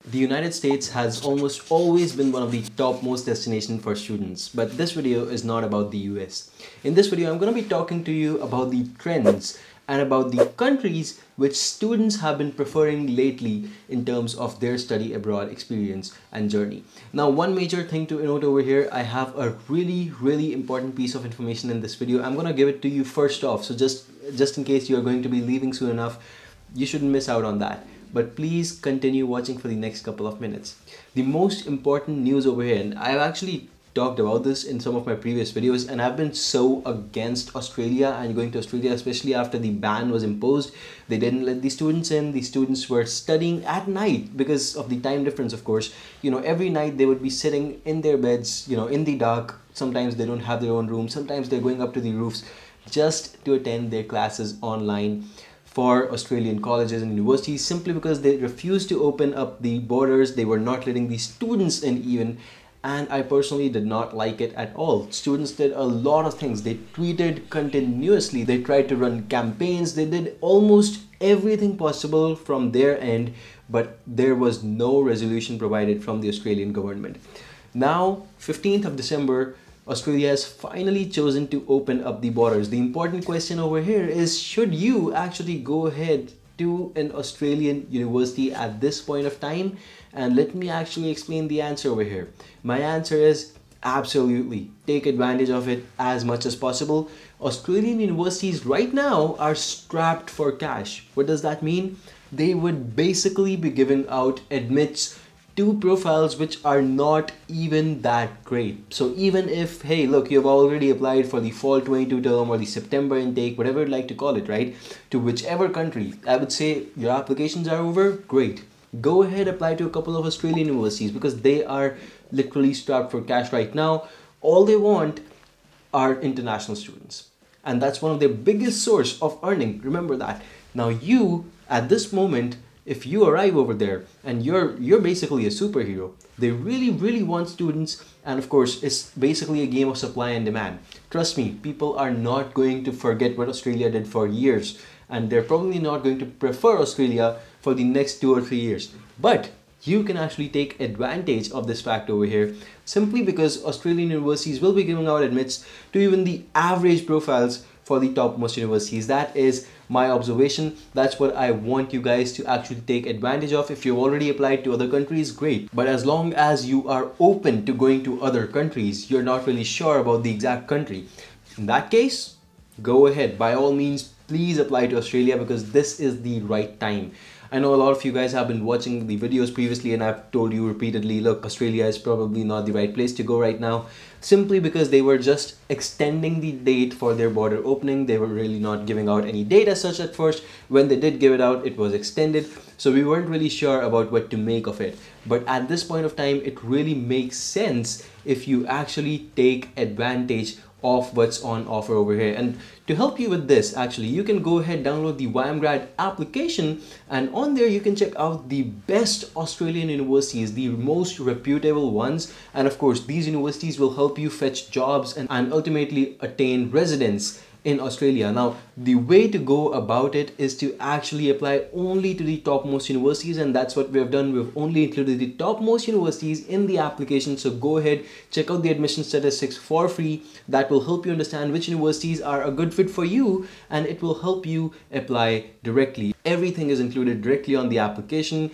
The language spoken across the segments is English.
The United States has almost always been one of the topmost destinations for students, but this video is not about the US. In this video, I'm going to be talking to you about the trends and about the countries which students have been preferring lately in terms of their study abroad experience and journey. Now, one major thing to note over here, I have a really important piece of information in this video. I'm going to give it to you first off, so just in case you're going to be leaving soon enough, you shouldn't miss out on that. But please continue watching for the next couple of minutes. The most important news over here, and I've actually talked about this in some of my previous videos, and I've been so against Australia and going to Australia, especially after the ban was imposed. They didn't let the students in. The students were studying at night because of the time difference, of course. You know, every night they would be sitting in their beds, you know, in the dark. Sometimes they don't have their own room. Sometimes they're going up to the roofs just to attend their classes online for Australian colleges and universities, simply because they refused to open up the borders. They were not letting the students in even, and I personally did not like it at all. Students did a lot of things. They tweeted continuously, they tried to run campaigns, they did almost everything possible from their end, but there was no resolution provided from the Australian government. Now, 15th of December, Australia has finally chosen to open up the borders. The important question over here is, should you actually go ahead to an Australian university at this point of time? And let me actually explain the answer over here. My answer is absolutely. Take advantage of it as much as possible. Australian universities right now are strapped for cash. What does that mean? They would basically be giving out admits to profiles which are not even that great. So even if, hey, look, you've already applied for the fall 22 term or the September intake, whatever you'd like to call it, right, to whichever country, I would say your applications are over, great. Go ahead, apply to a couple of Australian universities because they are literally strapped for cash right now. All they want are international students. And that's one of their biggest source of earning. Remember that. Now you, at this moment, if you arrive over there and you're basically a superhero, they really want students, and of course it's basically a game of supply and demand. Trust me, people are not going to forget what Australia did for years, and they're probably not going to prefer Australia for the next 2 or 3 years. But you can actually take advantage of this fact over here, simply because Australian universities will be giving out admits to even the average profiles for the topmost universities. That is my observation. That's what I want you guys to actually take advantage of. If you've already applied to other countries, great. But as long as you are open to going to other countries, you're not really sure about the exact country, in that case, go ahead. By all means, please apply to Australia because this is the right time. I know a lot of you guys have been watching the videos previously, and I've told you repeatedly, look, Australia is probably not the right place to go right now, simply because they were just extending the date for their border opening. They were really not giving out any date as such at first. When they did give it out, it was extended. So we weren't really sure about what to make of it. But at this point of time, it really makes sense if you actually take advantage of what's on offer over here. And to help you with this, actually, you can go ahead, download the YMGrad application, and on there you can check out the best Australian universities, the most reputable ones. And of course, these universities will help you fetch jobs and ultimately attain residence in Australia. Now, the way to go about it is to actually apply only to the topmost universities, and that's what we have done. We've only included the topmost universities in the application. So go ahead, check out the admission statistics for free. That will help you understand which universities are a good fit for you, and it will help you apply directly. Everything is included directly on the application,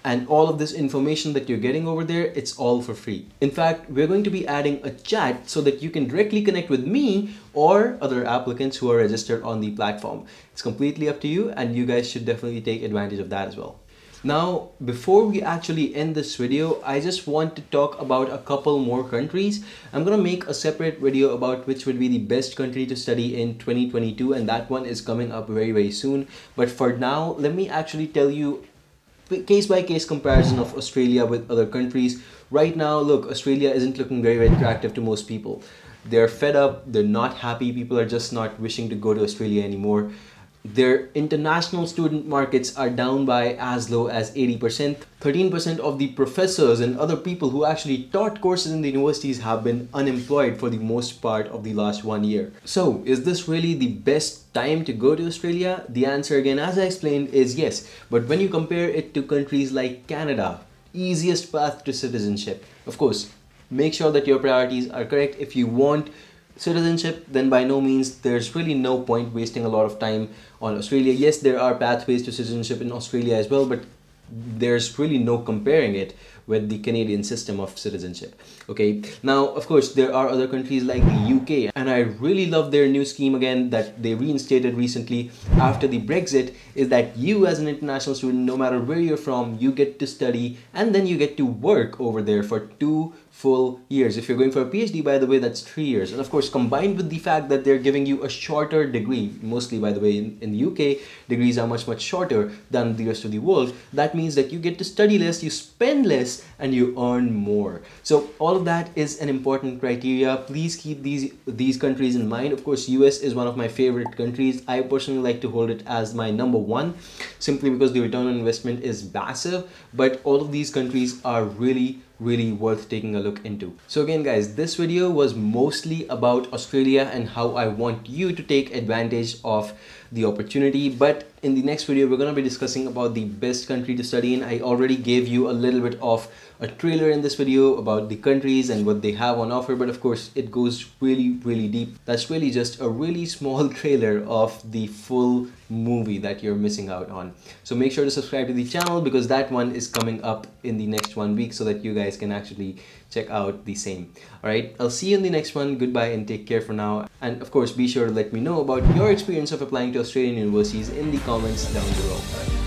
and all of this information that you're getting over there, it's all for free. In fact, we're going to be adding a chat so that you can directly connect with me or other applicants who are registered on the platform. It's completely up to you, and you guys should definitely take advantage of that as well. Now, before we actually end this video, I just want to talk about a couple more countries. I'm gonna make a separate video about which would be the best country to study in 2022, and that one is coming up very soon. But for now, let me actually tell you case-by-case comparison of Australia with other countries. Right now, look, Australia isn't looking very attractive to most people. They're fed up, they're not happy, people are just not wishing to go to Australia anymore. Their international student markets are down by as low as 80%. 13% of the professors and other people who actually taught courses in the universities have been unemployed for the most part of the last 1 year. So, is this really the best time to go to Australia? The answer again, as I explained, is yes. But when you compare it to countries like Canada, easiest path to citizenship. Of course, make sure that your priorities are correct. If you want citizenship, then by no means there's really no point wasting a lot of time on Australia. Yes, there are pathways to citizenship in Australia as well, but there's really no comparing it with the Canadian system of citizenship. Okay, now of course there are other countries like the UK, and I really love their new scheme again that they reinstated recently after the Brexit, is that you as an international student, no matter where you're from, you get to study and then you get to work over there for 2 full years. If you're going for a PhD, by the way, that's 3 years. And of course, combined with the fact that they're giving you a shorter degree, mostly by the way, in the UK, degrees are much shorter than the rest of the world. That means that you get to study less, you spend less, and you earn more. So all of that is an important criteria. Please keep these countries in mind. Of course, US is one of my favorite countries. I personally like to hold it as my number one, simply because the return on investment is massive. But all of these countries are really worth taking a look into. So again guys, this video was mostly about Australia and how I want you to take advantage of the opportunity, but in the next video we're going to be discussing about the best country to study in. I already gave you a little bit of a trailer in this video about the countries and what they have on offer, but of course it goes really deep. That's really just a really small trailer of the full movie that you're missing out on. So make sure to subscribe to the channel, because that one is coming up in the next 1 week, so that you guys can actually check out the same. Alright, I'll see you in the next one. Goodbye and take care for now. And of course, be sure to let me know about your experience of applying to Australian universities in the comments down below.